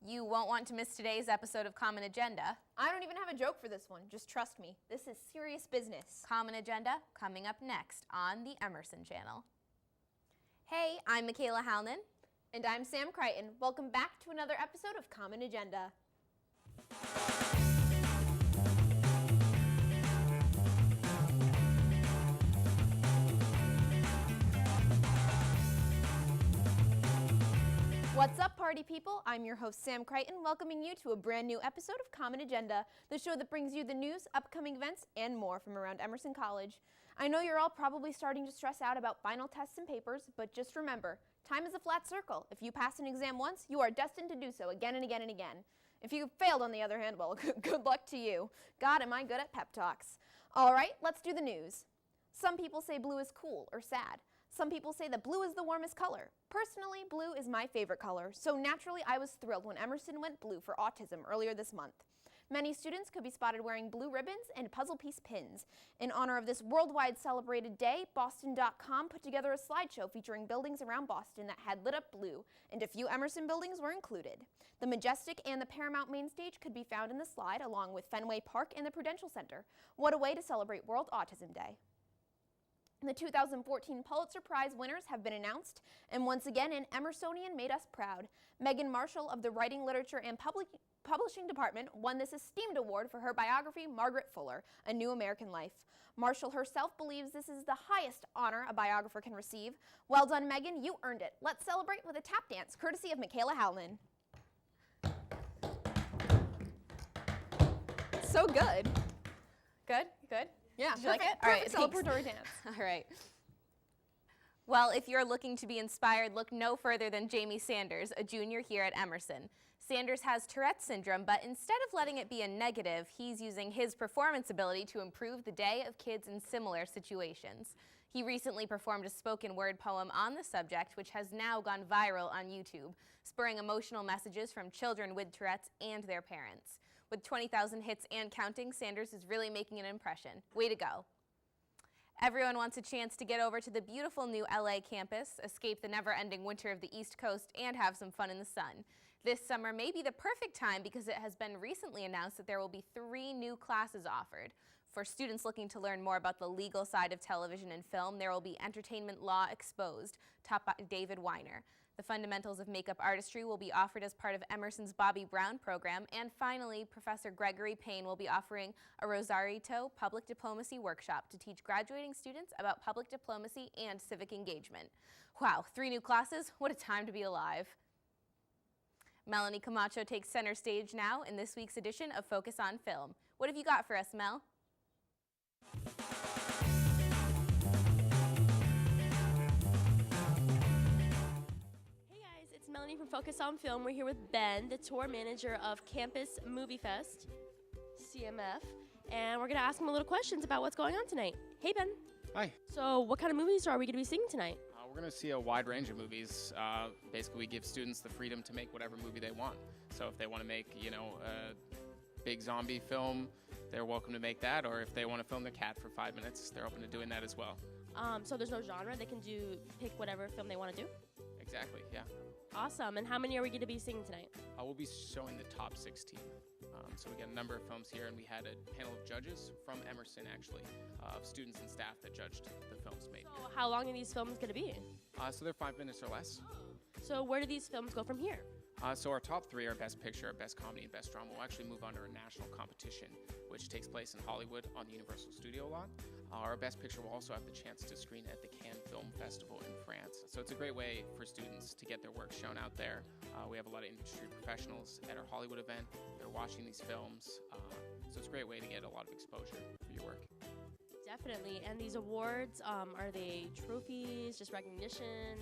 You won't want to miss today's episode of Common Agenda. I don't even have a joke for this one, just trust me. This is serious business. Common Agenda coming up next on the Emerson Channel. Hey, I'm Michaela Halnan. And I'm Sam Crichton. Welcome back to another episode of Common Agenda. What's up, party people? I'm your host, Sam Crichton, welcoming you to a brand new episode of Common Agenda, the show that brings you the news, upcoming events, and more from around Emerson College. I know you're all probably starting to stress out about final tests and papers, but just remember, time is a flat circle. If you pass an exam once, you are destined to do so again and again and again. If you failed, on the other hand, well, good luck to you. God, am I good at pep talks. All right, let's do the news. Some people say blue is cool or sad. Some people say that blue is the warmest color. Personally, blue is my favorite color, so naturally I was thrilled when Emerson went blue for autism earlier this month. Many students could be spotted wearing blue ribbons and puzzle piece pins. In honor of this worldwide celebrated day, Boston.com put together a slideshow featuring buildings around Boston that had lit up blue, and a few Emerson buildings were included. The Majestic and the Paramount main stage could be found in the slide, along with Fenway Park and the Prudential Center. What a way to celebrate World Autism Day. The 2014 Pulitzer Prize winners have been announced, and once again, an Emersonian made us proud. Megan Marshall of the Writing, Literature, and Publishing Department won this esteemed award for her biography, Margaret Fuller, A New American Life. Marshall herself believes this is the highest honor a biographer can receive. Well done, Megan, you earned it. Let's celebrate with a tap dance, courtesy of Michaela Halnan. So good. Good? Good? Yeah, Did you like it? Perfect All right, celebratory dance. All right. Well, if you're looking to be inspired, look no further than Jamie Sanders, a junior here at Emerson. Sanders has Tourette's syndrome, but instead of letting it be a negative, he's using his performance ability to improve the day of kids in similar situations. He recently performed a spoken word poem on the subject, which has now gone viral on YouTube, spurring emotional messages from children with Tourette's and their parents. With 20,000 hits and counting, Sanders is really making an impression. Way to go. Everyone wants a chance to get over to the beautiful new LA campus, escape the never-ending winter of the East Coast, and have some fun in the sun. This summer may be the perfect time because it has been recently announced that there will be 3 new classes offered. For students looking to learn more about the legal side of television and film, there will be Entertainment Law Exposed, taught by David Weiner. The fundamentals of makeup artistry will be offered as part of Emerson's Bobby Brown program. And finally, Professor Gregory Payne will be offering a Rosarito Public Diplomacy Workshop to teach graduating students about public diplomacy and civic engagement. Wow, 3 new classes? What a time to be alive. Melanie Camacho takes center stage now in this week's edition of Focus on Film. What have you got for us, Mel? Melanie from Focus on Film. We're here with Ben, the tour manager of Campus Movie Fest, CMF, and we're going to ask him a little questions about what's going on tonight. Hey, Ben. Hi. So what kind of movies are we going to be seeing tonight? We're going to see a wide range of movies. Basically, we give students the freedom to make whatever movie they want. So if they want to make, a big zombie film, they're welcome to make that. Or if they want to film their cat for 5 minutes, they're open to doing that as well. So there's no genre. They can pick whatever film they want to do? Exactly, yeah. Awesome. And how many are we going to be seeing tonight? We'll be showing the top 16. So we got a number of films here, and we had a panel of judges from Emerson, actually, of students and staff that judged the films made So here. how long are these films going to be? So they're 5 minutes or less. So where do these films go from here? So our top 3 are Best Picture, Best Comedy, and Best Drama. We'll actually move on to a national competition, which takes place in Hollywood on the Universal Studio lot. Our Best Picture will also have the chance to screen at the Cannes Film Festival in France. So it's a great way for students to get their work shown out there. We have a lot of industry professionals at our Hollywood event. They're watching these films. So it's a great way to get a lot of exposure for your work. Definitely. And these awards, are they trophies, just recognition?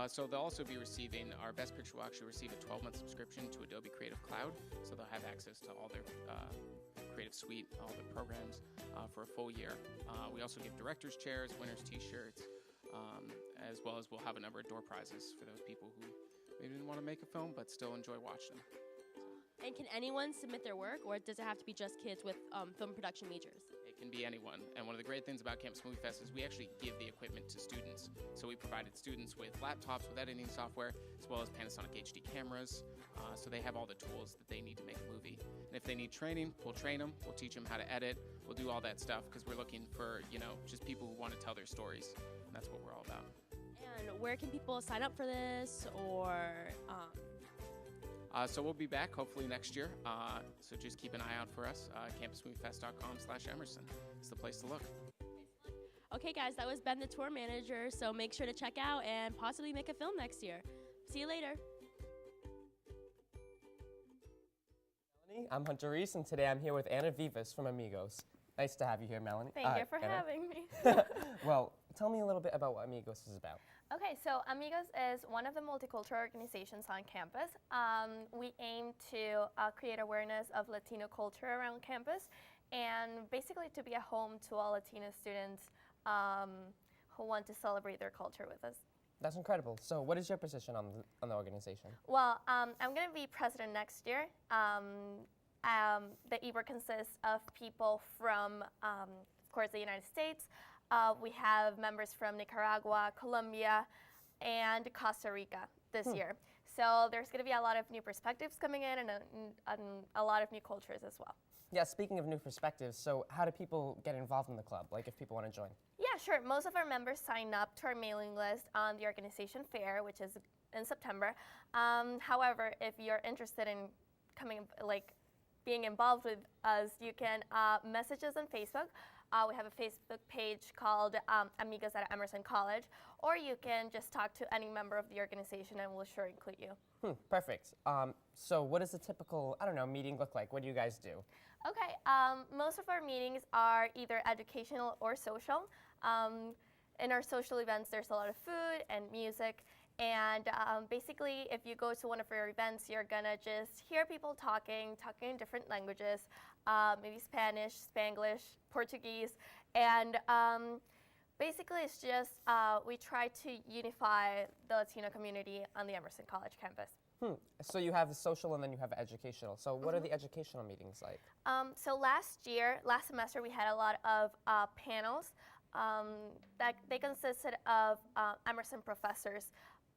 So they'll also be receiving, our Best Picture will actually receive a 12-month subscription to Adobe Creative Cloud. So they'll have access to all their Creative Suite, all the programs for a full year. We also give director's chairs, winners t-shirts, as well as we'll have a number of door prizes for those people who maybe didn't want to make a film but still enjoy watching them. And can anyone submit their work, or does it have to be just kids with film production majors? It It can be anyone. And one of the great things about Campus Movie Fest is we actually give the equipment to students. So we provided students with laptops with editing software, as well as Panasonic HD cameras. So they have all the tools that they need to make a movie. And if they need training, we'll train them. We'll teach them how to edit. We'll do all that stuff because we're looking for, just people who want to tell their stories. And that's what we're all about. And where can people sign up for this or So we'll be back hopefully next year. So just keep an eye out for us. campusmoviefest.com/Emerson is the place to look. Okay, guys, that was Ben, the tour manager. So make sure to check out and possibly make a film next year. See you later. Melanie, I'm Hunter Reese, and today I'm here with Anna Vivas from Amigos. Nice to have you here, Melanie. Thank you for Anna. having me. Well, tell me a little bit about what Amigos is about. Okay, so Amigos is one of the multicultural organizations on campus. We aim to create awareness of Latino culture around campus and basically to be a home to all Latino students who want to celebrate their culture with us. That's incredible. So what is your position on the organization? Well, I'm going to be president next year. The EBOR consists of people from, of course, the United States. We have members from Nicaragua, Colombia, and Costa Rica this year. So there's going to be a lot of new perspectives coming in and a lot of new cultures as well. Yeah, speaking of new perspectives, so how do people get involved in the club, like if people want to join? Yeah, sure. Most of our members sign up to our mailing list on the organization fair, which is in September. However, if you're interested in being involved with us, you can message us on Facebook. We have a Facebook page called Amigos at Emerson College, or you can just talk to any member of the organization and we'll sure include you. Perfect. So what does a typical, meeting look like? What do you guys do? Okay, most of our meetings are either educational or social. In our social events, there's a lot of food and music. And basically, if you go to one of our events, you're gonna just hear people talking in different languages, maybe Spanish, Spanglish, Portuguese, and basically it's just we try to unify the Latino community on the Emerson College campus. So you have social and then you have educational. So what are the educational meetings like? So last semester, we had a lot of panels that they consisted of Emerson professors.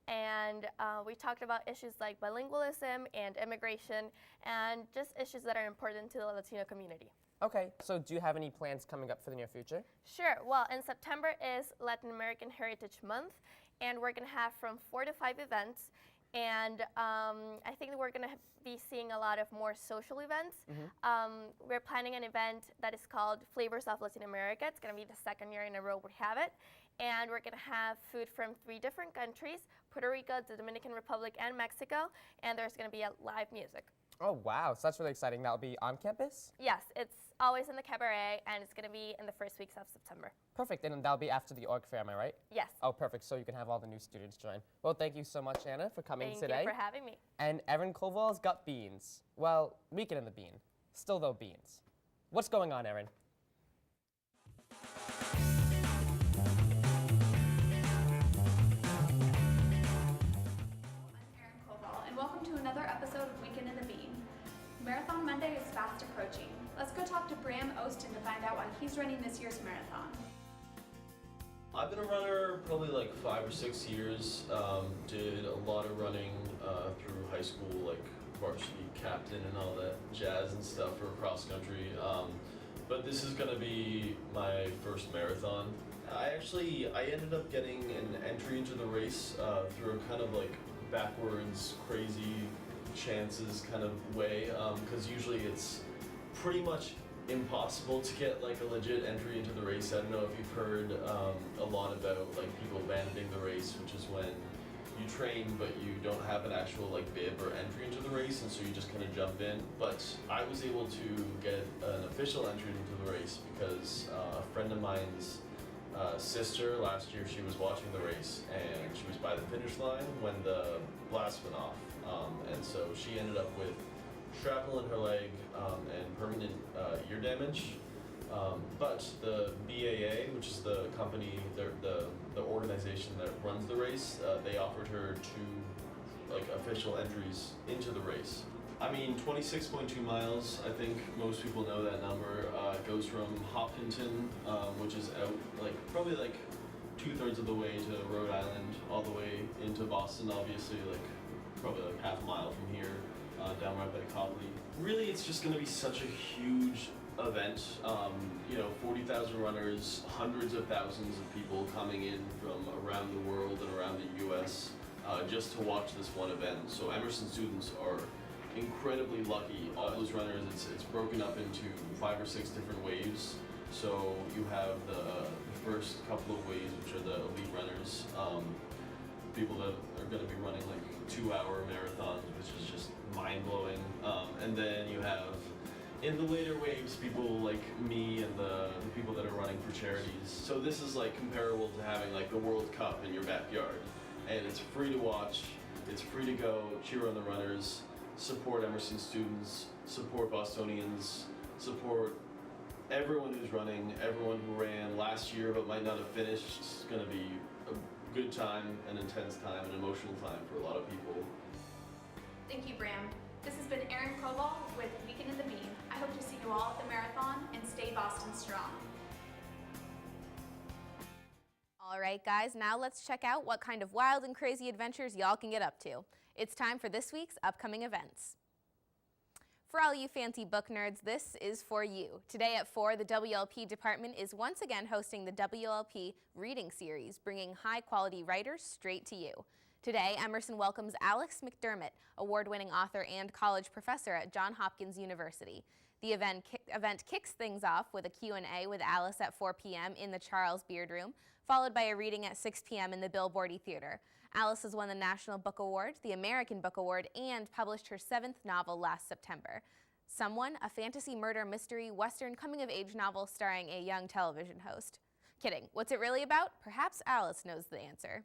And we talked about issues like bilingualism and immigration and just issues that are important to the Latino community. Okay, so do you have any plans coming up for the near future? Sure. Well, in September is Latin American Heritage Month, and we're going to have from 4 to 5 events. And I think that we're going to be seeing a lot of more social events. We're planning an event that is called Flavors of Latin America. It's going to be the second year in a row we have it. And we're going to have food from 3 different countries, Puerto Rico, the Dominican Republic, and Mexico. And there's going to be a live music. Oh, wow. So that's really exciting. That'll be on campus? Yes, it's always in the cabaret, and it's going to be in the first weeks of September. Perfect. And that'll be after the org fair, am I right? Yes. Oh, perfect. So you can have all the new students join. Well, thank you so much, Anna, for coming today. Thank you for having me. And Erin Koval's got beans. Well, weekend in the bean. Still, though, beans. What's going on, Erin? And welcome to another episode of Weekend in the Bean. Marathon Monday is fast approaching. Let's go talk to Bram Ostin to find out why he's running this year's marathon. I've been a runner probably like 5 or 6 years. Did a lot of running through high school, like varsity captain and all that jazz and stuff for cross country. But this is gonna be my first marathon. I ended up getting an entry into the race through a kind of like backwards, crazy chances kind of way, because usually it's pretty much impossible to get like a legit entry into the race. I don't know if you've heard a lot about like people abandoning the race, which is when you train but you don't have an actual like bib or entry into the race, and so you just kind of jump in. But I was able to get an official entry into the race because a friend of mine's sister last year, she was watching the race and she was by the finish line when the blast went off, and so she ended up with shrapnel in her leg and permanent ear damage. But the BAA, which is the company, the organization that runs the race, they offered her 2 like official entries into the race. I mean, 26.2 miles, I think most people know that number. It goes from Hopkinton, which is out probably 2/3 of the way to Rhode Island, all the way into Boston, obviously, probably half a mile from here, down right by Copley. Really, it's just going to be such a huge event. 40,000 runners, hundreds of thousands of people coming in from around the world and around the U.S. Just to watch this one event. So Emerson students are incredibly lucky. All those runners, it's broken up into 5 or 6 different waves. So you have the first couple of waves, which are the elite runners, people that are going to be running 2-hour marathons, which is just mind-blowing. And then you have, in the later waves, people like me and the people that are running for charities. So this is comparable to having the World Cup in your backyard. And it's free to watch, it's free to go, cheer on the runners, support Emerson students, support Bostonians, support everyone who's running, everyone who ran last year but might not have finished. It's going to be a good time, an intense time, an emotional time for a lot of people. Thank you, Bram. This has been Erin Koval with Weekend in the Bean. I hope to see you all at the marathon and stay Boston strong. All right, guys, now let's check out what kind of wild and crazy adventures y'all can get up to. It's time for this week's upcoming events. For all you fancy book nerds, this is for you. Today at 4, the WLP department is once again hosting the WLP Reading Series, bringing high-quality writers straight to you. Today, Emerson welcomes Alex McDermott, award-winning author and college professor at Johns Hopkins University. The event kicks things off with a Q&A with Alice at 4 p.m. in the Charles Beard Room, followed by a reading at 6 p.m. in the Bill Bordy Theater. Alice has won the National Book Award, the American Book Award, and published her 7th novel last September. Someone, a fantasy murder mystery Western coming-of-age novel starring a young television host. Kidding. What's it really about? Perhaps Alice knows the answer.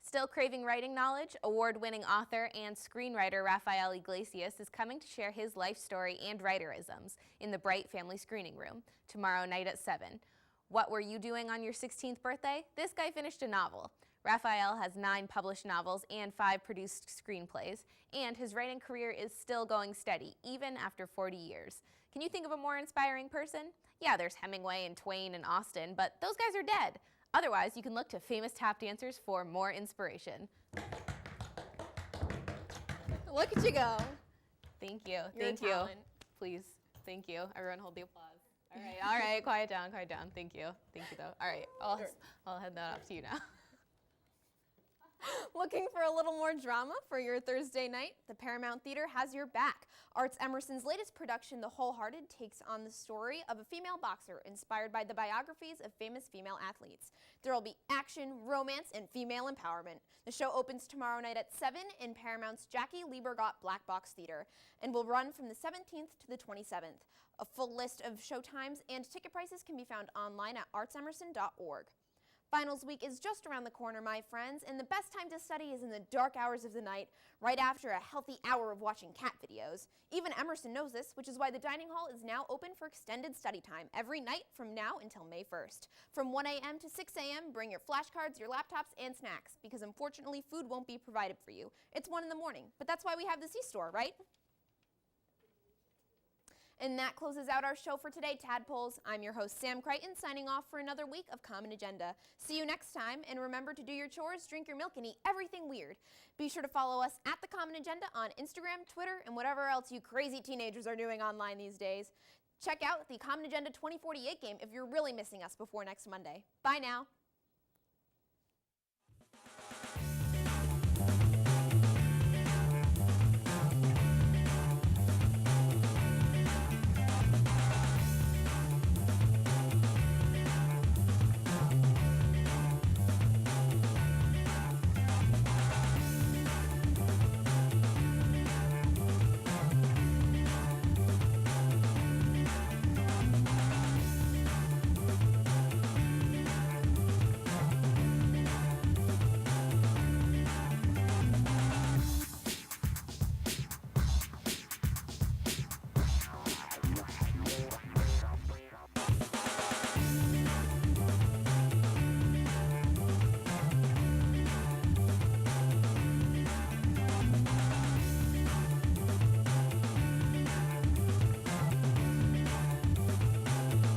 Still craving writing knowledge? Award-winning author and screenwriter Rafael Iglesias is coming to share his life story and writerisms in the Bright Family Screening Room tomorrow night at 7. What were you doing on your 16th birthday? This guy finished a novel. Rafael has 9 published novels and 5 produced screenplays, and his writing career is still going steady, even after 40 years. Can you think of a more inspiring person? Yeah, there's Hemingway and Twain and Austen, but those guys are dead. Otherwise, you can look to famous tap dancers for more inspiration. Look at you go. Thank you. You're Thank a you. talent. Please. Thank you. Everyone hold the applause. All right, quiet down, quiet down. Thank you. Thank you, though. All right, I'll head that up to you now. Looking for a little more drama for your Thursday night? The Paramount Theater has your back. Arts Emerson's latest production, The Wholehearted, takes on the story of a female boxer inspired by the biographies of famous female athletes. There will be action, romance, and female empowerment. The show opens tomorrow night at 7 in Paramount's Jackie Liebergott Black Box Theater and will run from the 17th to the 27th. A full list of showtimes and ticket prices can be found online at artsemerson.org. Finals week is just around the corner, my friends, and the best time to study is in the dark hours of the night, right after a healthy hour of watching cat videos. Even Emerson knows this, which is why the dining hall is now open for extended study time every night from now until May 1st. From 1 a.m. to 6 a.m., bring your flashcards, your laptops, and snacks, because unfortunately food won't be provided for you. It's 1 in the morning, but that's why we have the C-Store, right? And that closes out our show for today, Tadpoles. I'm your host, Sam Crichton, signing off for another week of Common Agenda. See you next time, and remember to do your chores, drink your milk, and eat everything weird. Be sure to follow us at The Common Agenda on Instagram, Twitter, and whatever else you crazy teenagers are doing online these days. Check out the Common Agenda 2048 game if you're really missing us before next Monday. Bye now.